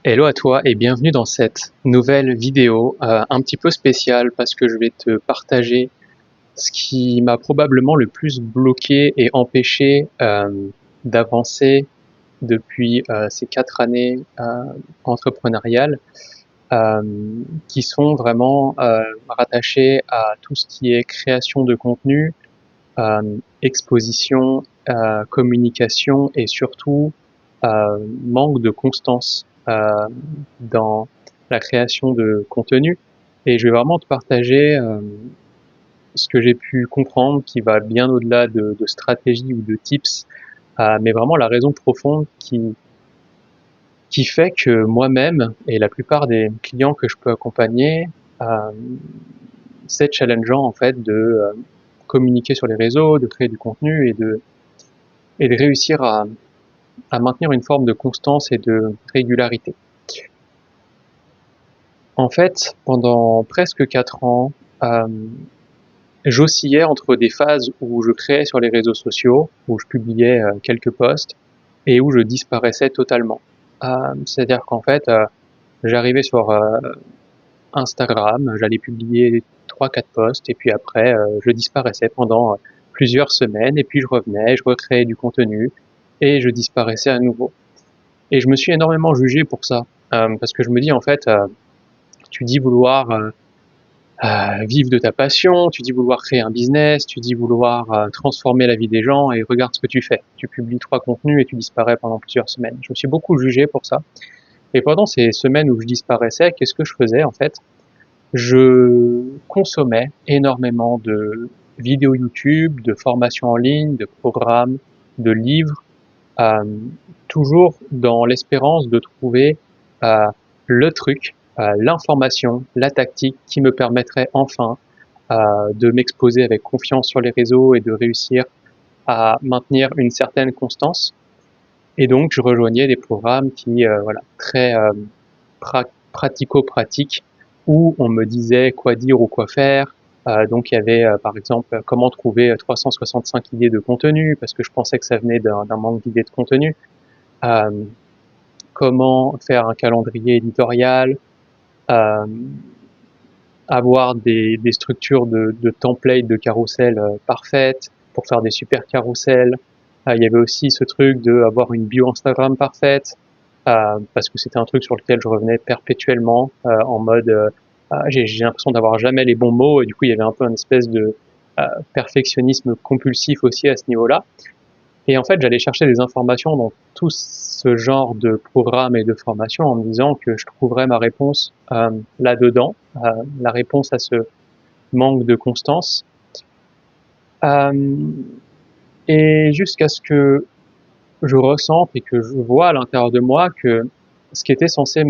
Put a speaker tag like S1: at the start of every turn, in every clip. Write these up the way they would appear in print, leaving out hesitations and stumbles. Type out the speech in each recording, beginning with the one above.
S1: Hello à toi et bienvenue dans cette nouvelle vidéo un petit peu spéciale parce que je vais te partager ce qui m'a probablement le plus bloqué et empêché d'avancer depuis ces 4 années entrepreneuriales euh, qui sont vraiment rattachées à tout ce qui est création de contenu, exposition, communication et surtout manque de constance dans la création de contenu. Et je vais vraiment te partager ce que j'ai pu comprendre qui va bien au-delà de stratégie ou de tips, mais vraiment la raison profonde qui fait que moi-même et la plupart des clients que je peux accompagner, euh, c'est challengeant en fait de communiquer sur les réseaux, de créer du contenu et de réussir à maintenir une forme de constance et de régularité. En fait, pendant presque 4 ans, euh, j'oscillais entre des phases où je créais sur les réseaux sociaux, où je publiais quelques posts, et où je disparaissais totalement. C'est-à-dire qu'en fait, j'arrivais sur Instagram, j'allais publier 3, 4 posts, et puis après, je disparaissais pendant plusieurs semaines, et puis je revenais, je recréais du contenu, et je disparaissais à nouveau. Et je me suis énormément jugé pour ça, parce que je me dis en fait, tu dis vouloir vivre de ta passion, tu dis vouloir créer un business, tu dis vouloir transformer la vie des gens et regarde ce que tu fais. Tu publies 3 contenus et tu disparais pendant plusieurs semaines. Je me suis beaucoup jugé pour ça. Et pendant ces semaines où je disparaissais, qu'est-ce que je faisais en fait? Je consommais énormément de vidéos YouTube, de formations en ligne, de programmes, de livres, euh, toujours dans l'espérance de trouver euh, le truc, l'information, la tactique qui me permettrait enfin de m'exposer avec confiance sur les réseaux et de réussir à maintenir une certaine constance. Et donc, je rejoignais des programmes qui, voilà, très pratico-pratiques, où on me disait quoi dire ou quoi faire. Donc, il y avait, par exemple, comment trouver 365 idées de contenu, parce que je pensais que ça venait d'un manque d'idées de contenu. Euh, Comment faire un calendrier éditorial, euh, avoir des structures de templates, de carousel parfaites pour faire des super carousels. Il y avait aussi ce truc de avoir une bio Instagram parfaite, parce que c'était un truc sur lequel je revenais perpétuellement en mode j'ai l'impression d'avoir jamais les bons mots et du coup il y avait un peu une espèce de perfectionnisme compulsif aussi à ce niveau-là. Et en fait, j'allais chercher des informations dans tout ce genre de programmes et de formations en me disant que je trouverais ma réponse là-dedans, la réponse à ce manque de constance. Euh, et jusqu'à ce que je ressente et que je vois à l'intérieur de moi que ce qui était censé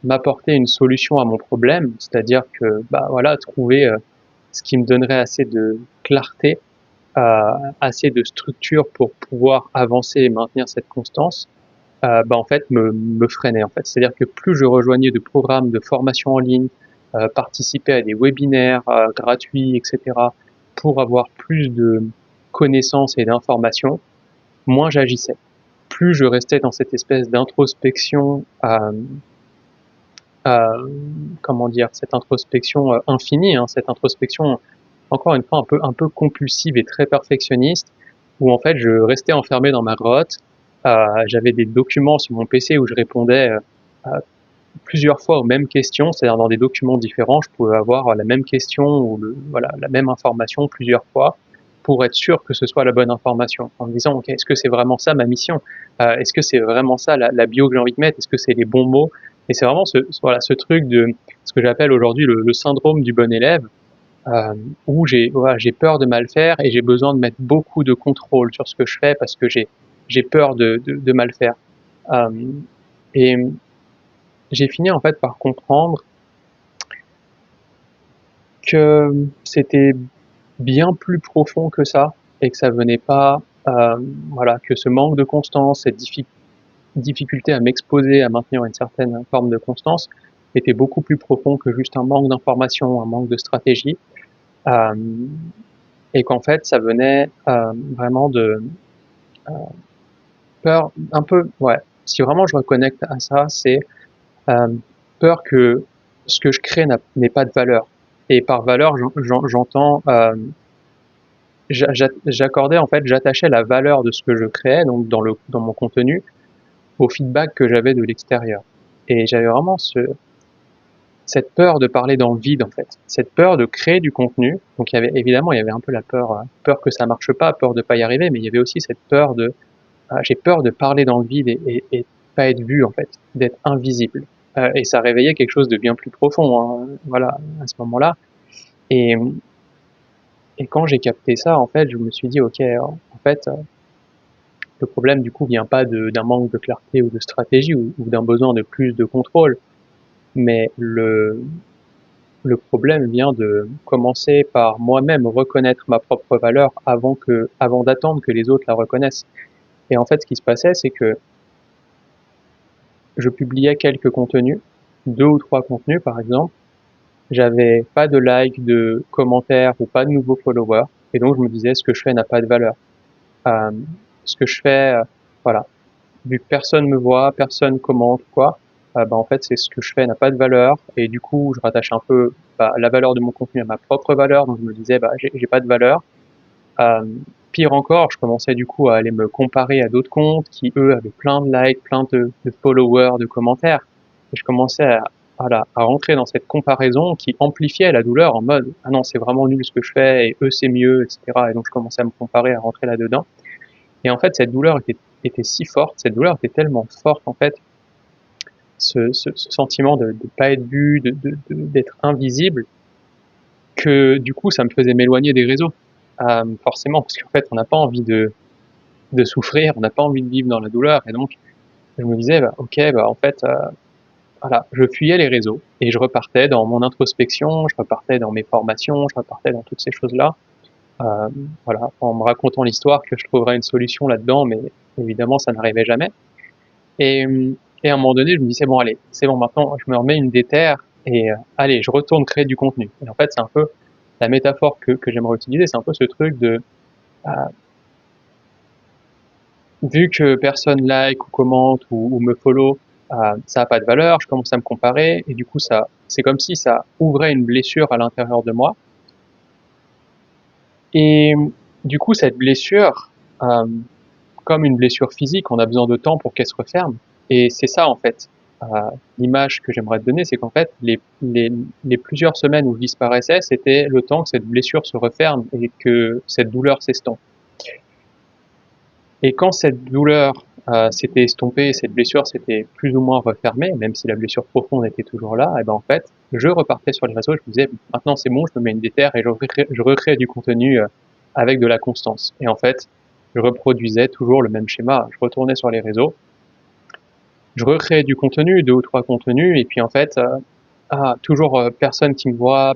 S1: m'apporter une solution à mon problème, c'est-à-dire que bah voilà, trouver ce qui me donnerait assez de clarté, assez de structure pour pouvoir avancer et maintenir cette constance, bah en fait me freinait en fait. C'est-à-dire que plus je rejoignais de programmes de formation en ligne, participer à des webinaires gratuits, etc., pour avoir plus de connaissances et d'informations, moins j'agissais. Plus je restais dans cette espèce d'introspection, comment dire, cette introspection infinie, hein, cette introspection encore une fois un peu compulsive et très perfectionniste, où en fait je restais enfermé dans ma grotte. J'avais des documents sur mon PC où je répondais plusieurs fois aux mêmes questions, c'est-à-dire dans des documents différents, je pouvais avoir la même question ou voilà, la même information plusieurs fois pour être sûr que ce soit la bonne information, en me disant, ok, est-ce que c'est vraiment ça ma mission? Est-ce que c'est vraiment ça la bio que j'ai envie de mettre? Est-ce que c'est les bons mots? Et c'est vraiment voilà, ce truc de ce que j'appelle aujourd'hui le syndrome du bon élève, euh, où voilà, j'ai peur de mal faire et j'ai besoin de mettre beaucoup de contrôle sur ce que je fais parce que j'ai peur de mal faire. Euh, et j'ai fini en fait par comprendre que c'était bien plus profond que ça et que ça venait pas, voilà, que ce manque de constance, cette difficulté à m'exposer, à maintenir une certaine forme de constance, était beaucoup plus profond que juste un manque d'information, un manque de stratégie, euh, et qu'en fait ça venait vraiment de peur, un peu, ouais. Si vraiment je reconnecte à ça, c'est Euh, Peur que ce que je crée n'ait pas de valeur. Et par valeur, j'entends, j'accordais en fait, j'attachais la valeur de ce que je créais, donc dans mon contenu, au feedback que j'avais de l'extérieur. Et j'avais vraiment cette peur de parler dans le vide en fait, cette peur de créer du contenu. Donc il y avait un peu la peur que ça marche pas, peur de pas y arriver, mais il y avait aussi cette peur j'ai peur de parler dans le vide et pas être vu en fait, d'être invisible. Et ça réveillait quelque chose de bien plus profond, hein, voilà, à ce moment-là. Et, et quand j'ai capté ça, en fait, je me suis dit, ok, en fait, le problème du coup vient pas d'un manque de clarté ou de stratégie ou d'un besoin de plus de contrôle, mais le problème vient de commencer par moi-même reconnaître ma propre valeur avant d'attendre que les autres la reconnaissent. Et en fait, ce qui se passait, c'est que je publiais quelques contenus, 2 ou 3 contenus par exemple, j'avais pas de likes, de commentaires ou pas de nouveaux followers, et donc je me disais ce que je fais n'a pas de valeur. Euh, Ce que je fais, voilà, vu que personne me voit, personne commente quoi, bah en fait c'est ce que je fais n'a pas de valeur, et du coup je rattache un peu la valeur de mon contenu à ma propre valeur, donc je me disais bah j'ai pas de valeur. Euh, Pire encore, je commençais du coup à aller me comparer à d'autres comptes qui eux avaient plein de likes, plein de followers, de commentaires, et je commençais voilà, à rentrer dans cette comparaison qui amplifiait la douleur en mode ah non c'est vraiment nul ce que je fais et eux c'est mieux, etc. Et donc je commençais à me comparer, à rentrer là-dedans. Et en fait cette douleur était si forte, cette douleur était tellement forte en fait, ce sentiment de pas être vu, d'être invisible, que du coup ça me faisait m'éloigner des réseaux. Forcément, parce qu'en fait on n'a pas envie de souffrir, on n'a pas envie de vivre dans la douleur, et donc je me disais bah, ok bah en fait voilà, je fuyais les réseaux et je repartais dans mon introspection, je repartais dans mes formations, je repartais dans toutes ces choses-là, euh, voilà, en me racontant l'histoire que je trouverais une solution là-dedans, mais évidemment ça n'arrivait jamais. Et, et à un moment donné, je me disais bon allez, c'est bon maintenant, je me remets une déterre et allez, je retourne créer du contenu. Et en fait, c'est un peu la métaphore que j'aimerais utiliser, c'est un peu ce truc de euh, vu que personne like ou commente ou me follow, ça a pas de valeur, je commence à me comparer et du coup c'est comme si ça ouvrait une blessure à l'intérieur de moi. Et du coup, cette blessure, euh, comme une blessure physique, on a besoin de temps pour qu'elle se referme. Et c'est ça en fait, euh, l'image que j'aimerais te donner, c'est qu'en fait, les plusieurs semaines où je disparaissais, c'était le temps que cette blessure se referme et que cette douleur s'estompe. Et quand cette douleur s'était estompée, cette blessure s'était plus ou moins refermée, même si la blessure profonde était toujours là, et ben en fait, je repartais sur les réseaux, je me disais maintenant c'est bon, je me mets une déterre et je recrée du contenu avec de la constance. Et en fait, je reproduisais toujours le même schéma. Je retournais sur les réseaux, je recréais du contenu, 2 ou 3 contenus, et puis en fait, toujours personne qui me voit,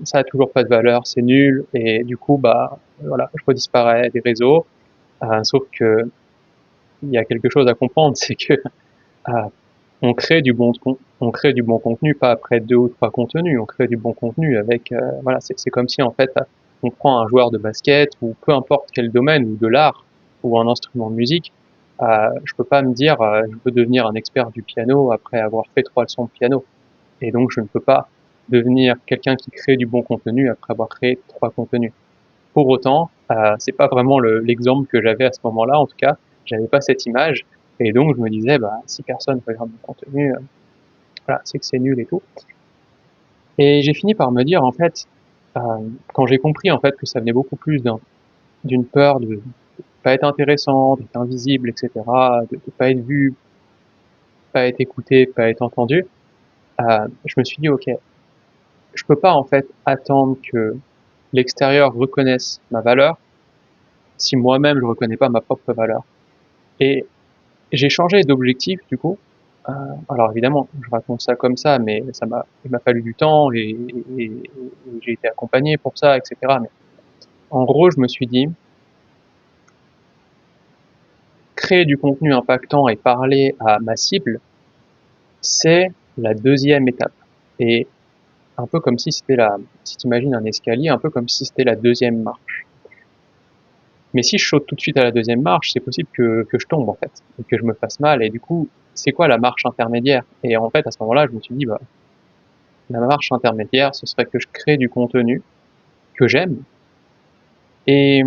S1: ça a toujours pas de valeur, c'est nul, et du coup bah voilà, je redisparais des réseaux. Sauf que il y a quelque chose à comprendre, c'est que euh, on crée du bon contenu pas après 2 ou 3 contenus, on crée du bon contenu avec voilà, c'est comme si en fait on prend un joueur de basket ou peu importe quel domaine ou de l'art ou un instrument de musique, je peux pas me dire je peux devenir un expert du piano après avoir fait 3 leçons de piano, et donc je ne peux pas devenir quelqu'un qui crée du bon contenu après avoir créé 3 contenus. Pour autant, c'est pas vraiment l'exemple que j'avais à ce moment-là, en tout cas, j'avais pas cette image, et donc je me disais, bah, si personne regarde mon contenu, voilà, c'est que c'est nul et tout. Et j'ai fini par me dire, en fait, euh, quand j'ai compris en fait que ça venait beaucoup plus d'une peur de pas être intéressant, d'être invisible, etc., de pas être vu, pas être écouté, pas être entendu, je me suis dit, ok, je peux pas en fait attendre que l'extérieur reconnaisse ma valeur si moi-même je reconnais pas ma propre valeur. Et j'ai changé d'objectif du coup. Euh, alors évidemment, je raconte ça comme ça, mais il m'a fallu du temps et j'ai été accompagné pour ça, etc. Mais en gros, je me suis dit, créer du contenu impactant et parler à ma cible, c'est la deuxième étape. Et un peu comme si c'était si tu imagines un escalier, un peu comme si c'était la deuxième marche. Mais si je saute tout de suite à la deuxième marche, c'est possible que je tombe en fait, et que je me fasse mal. Et du coup, c'est quoi la marche intermédiaire? Et en fait, à ce moment-là, je me suis dit, bah, la marche intermédiaire, ce serait que je crée du contenu que j'aime et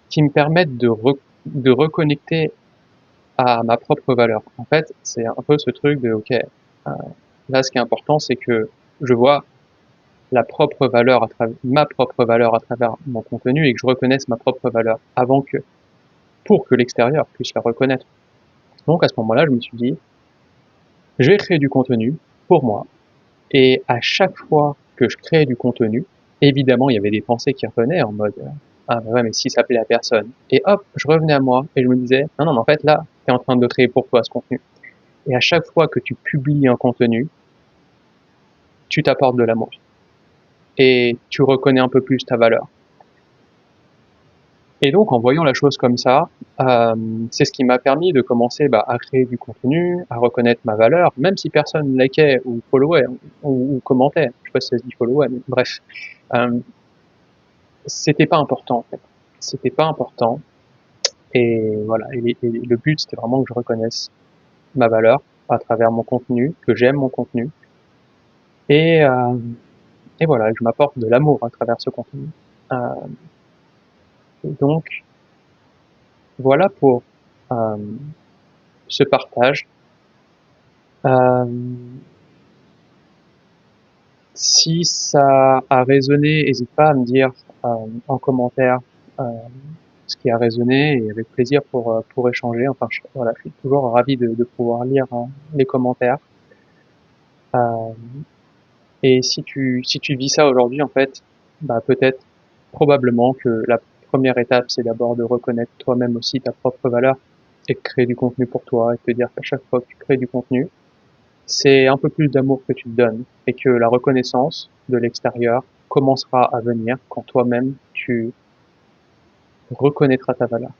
S1: qui me permette de reconnecter à ma propre valeur. En fait, c'est un peu ce truc de, OK, là, ce qui est important, c'est que je vois ma propre valeur à travers mon contenu et que je reconnaisse ma propre valeur pour que l'extérieur puisse la reconnaître. Donc, à ce moment-là, je me suis dit, je vais créer du contenu pour moi. Et à chaque fois que je créais du contenu, évidemment, il y avait des pensées qui revenaient en mode, ah, ouais, mais si ça plaît à personne. Et hop, je revenais à moi et je me disais, non, non, mais en fait, là, tu es en train de le créer pour toi, ce contenu. Et à chaque fois que tu publies un contenu, tu t'apportes de l'amour. Et tu reconnais un peu plus ta valeur. Et donc, en voyant la chose comme ça, c'est ce qui m'a permis de commencer à créer du contenu, à reconnaître ma valeur, même si personne likait ou followait ou commentait. Je sais pas si ça se dit followait, mais bref. Euh, C'était pas important, en fait. C'était pas important. Et voilà. Et le but, c'était vraiment que je reconnaisse ma valeur à travers mon contenu, que j'aime mon contenu. Et, euh, et voilà, que je m'apporte de l'amour à travers ce contenu. Euh, donc, voilà pour euh, ce partage. Euh, Si ça a résonné, n'hésite pas à me dire en commentaire euh, ce qui a résonné et avec plaisir pour échanger. Enfin, voilà, je suis toujours ravi de pouvoir lire les commentaires. Euh, et si tu vis ça aujourd'hui, en fait, peut-être, probablement que la première étape, c'est d'abord de reconnaître toi-même aussi ta propre valeur et de créer du contenu pour toi et de te dire qu'à chaque fois que tu crées du contenu, c'est un peu plus d'amour que tu te donnes et que la reconnaissance de l'extérieur commencera à venir quand toi-même tu reconnaîtras ta valeur.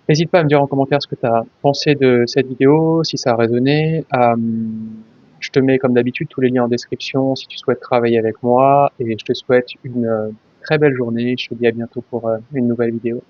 S1: N'hésite pas à me dire en commentaire ce que tu as pensé de cette vidéo, si ça a résonné. Je te mets comme d'habitude tous les liens en description si tu souhaites travailler avec moi et je te souhaite une très belle journée. Je te dis à bientôt pour une nouvelle vidéo.